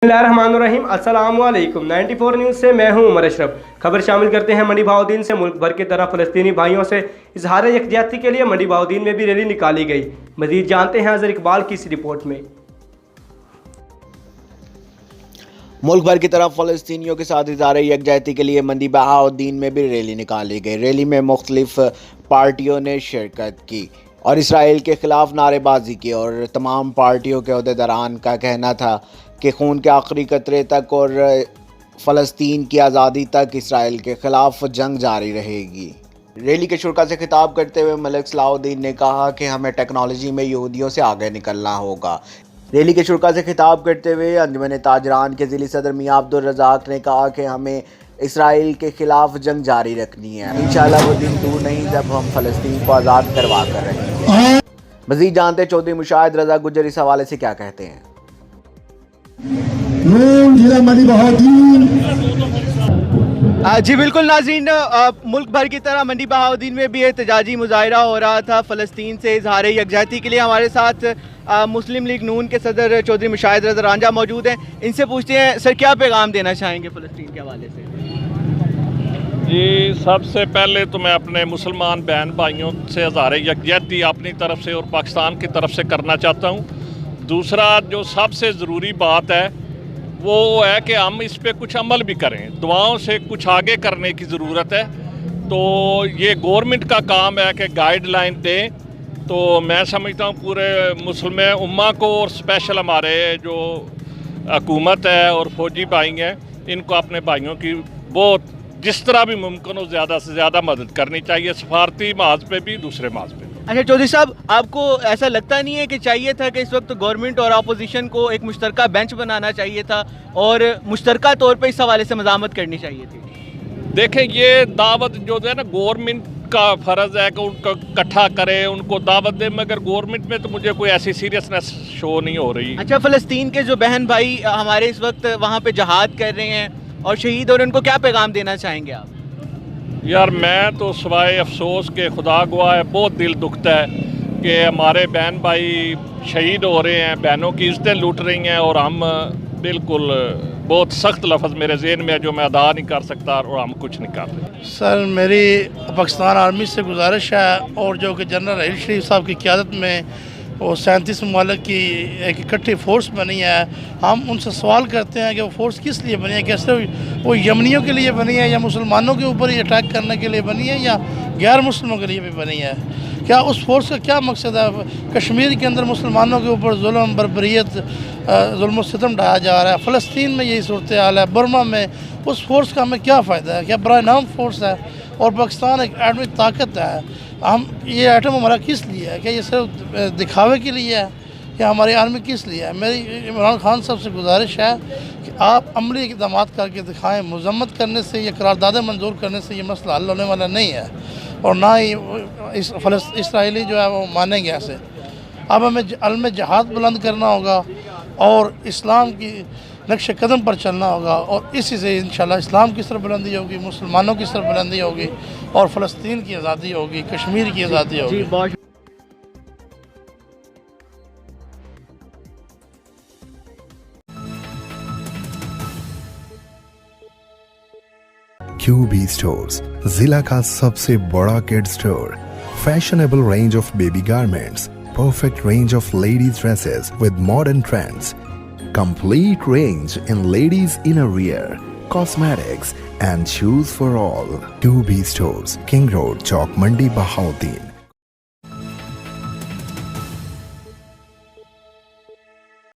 बिस्मिल्लाहिर्रहमानिर्रहीम। अस्सलाम वालेकुम। 94 न्यूज़ से मैं हूं उमर अशरफ। खबर शामिल करते हैं मंडी बहाउद्दीन से। मुल्क भर की तरह फ़लस्तीनी भाइयों से इजहार यकजहती के लिए मंडी बहाउद्दीन में भी रैली निकाली गई। मज़ीद जानते हैं अज़हर इकबाल की इस रिपोर्ट में। मुल्क भर की तरफ फ़लस्तीनियों के साथ इज़हार यकजहती के लिए मंडी बहाउद्दीन में भी रैली निकाली गई। रैली में मुख्तलिफ पार्टियों ने शिरकत की और इसराइल के ख़िलाफ़ नारेबाजी की और तमाम पार्टियों के अहदेदारान का कहना था कि खून के आखिरी कतरे तक और फ़लस्तीन की आज़ादी तक इसराइल के ख़िलाफ़ जंग जारी रहेगी। रैली के शुरा से खिताब करते हुए मलिक सलाहुद्दीन ने कहा कि हमें टेक्नोलॉजी में यहूदियों से आगे निकलना होगा। रैली के शुरा से खिताब करते हुए अंजुमन ताजरान के ज़िली सदर मियां अब्दुल रज़ाक ने कहा कि हमें इसराइल के ख़िलाफ़ जंग जारी रखनी है। इंशाअल्लाह वो दिन दूर नहीं जब हम फ़लस्तीन को आज़ाद करवा कर रहेंगे। मज़ीद जानते चौधरी मुशाहिद रज़ा गुजर इस हवाले से क्या कहते हैं। जी बिल्कुल नाज़रीन, मुल्क भर की तरह मंडी बहाउद्दीन में भी एहतजाजी मुजाहिरा हो रहा था फ़लस्तीन से इजहार यकजहती के लिए। हमारे साथ मुस्लिम लीग नून के सदर चौधरी मुशाहिद रज़ा रांझा मौजूद हैं। इनसे पूछते हैं सर, क्या पैगाम देना चाहेंगे फ़लस्तीन के हवाले से। जी, सबसे पहले तो मैं अपने मुसलमान बहन भाइयों से इजहार यकजहती अपनी तरफ से और पाकिस्तान की तरफ से करना चाहता हूँ। दूसरा जो सबसे ज़रूरी बात है वो है कि हम इस पे कुछ अमल भी करें, दुआओं से कुछ आगे करने की ज़रूरत है। तो ये गवर्नमेंट का काम है कि गाइडलाइन दें। तो मैं समझता हूँ पूरे मुस्लिम उम्मा को और स्पेशल हमारे जो हुकूमत है और फौजी भाई हैं, इनको अपने भाइयों की बहुत जिस तरह भी मुमकिन हो ज़्यादा से ज़्यादा मदद करनी चाहिए, सफारती महाज पे भी, दूसरे महाज पे भी। अच्छा चौधरी साहब, आपको ऐसा लगता नहीं है कि चाहिए था कि इस वक्त गवर्नमेंट और अपोजिशन को एक मुश्तरका बेंच बनाना चाहिए था और मुश्तरका तौर पे इस हवाले से मज़ामत करनी चाहिए थी? देखें, ये दावत जो है ना, गवर्नमेंट का फ़र्ज़ है कि उनको इकट्ठा करे, उनको दावत दे, मगर गवर्नमेंट में तो मुझे कोई ऐसी सीरियसनेस शो नहीं हो रही। अच्छा, फ़लस्तीन के जो बहन भाई हमारे इस वक्त वहाँ पे जहाद कर रहे हैं और शहीद, और उनको क्या पैगाम देना चाहेंगे आप? यार, मैं तो सिवाय अफसोस के खुदा गवाह है, बहुत दिल दुखता है कि हमारे बहन भाई शहीद हो रहे हैं, बहनों की इज्जतें लूट रही हैं और हम बिल्कुल बहुत सख्त लफ्ज़ मेरे ज़हन में है जो मैं अदा नहीं कर सकता और हम कुछ नहीं कर रहे। सर, मेरी पाकिस्तान आर्मी से गुजारिश है और जो कि जनरल रहील शरीफ साहब की क़यादत में वो 37 ममालिक की एक इकट्ठी फ़ोर्स बनी है, हम उनसे सवाल करते हैं कि वो फ़ोर्स किस लिए बनी है, कैसे वो यमनियों के लिए बनी है या मुसलमानों के ऊपर ही अटैक करने के लिए बनी है या गैर मुस्लिमों के लिए भी बनी है। क्या उस फ़ोर्स का क्या मकसद है? कश्मीर के अंदर मुसलमानों के ऊपर जुल्म बर्बरियत जुल्म सितम ढाया जा रहा है, फ़लस्तीन में यही सूरत हाल है, बर्मा में। उस फ़ोर्स का हमें क्या फ़ायदा है? क्या बराए नाम फ़ोर्स है और पाकिस्तान एक एटमी ताकत है। हम ये एटम हमारा किस लिए है? क्या ये सिर्फ दिखावे के लिए है या हमारी आर्मी किस लिए है? मेरी इमरान खान साहब से गुजारिश है कि आप अमली इक़दाम करके दिखाएं। मज़म्मत करने से या करारदादें मंजूर करने से ये मसला हल होने वाला नहीं है और ना ही इसराइली जो है वो मानेंगे ऐसे। अब हमें अलम जहाद बुलंद करना होगा और इस्लाम की नक्श कदम पर चलना होगा और इसी से इंशाल्लाह इस्लाम की तरफ बुलंदी होगी, मुसलमानों की तरफ बुलंदी होगी और फ़लस्तीन की आज़ादी होगी, कश्मीर की आज़ादी होगी। QB स्टोर्स, जिला का सबसे बड़ा kid store. Fashionable range of baby garments, perfect range of ladies dresses with modern trends, complete range in ladies innerwear, cosmetics and shoes for all. QB Stores, King Road, Chowk Mandi, Bahauddin.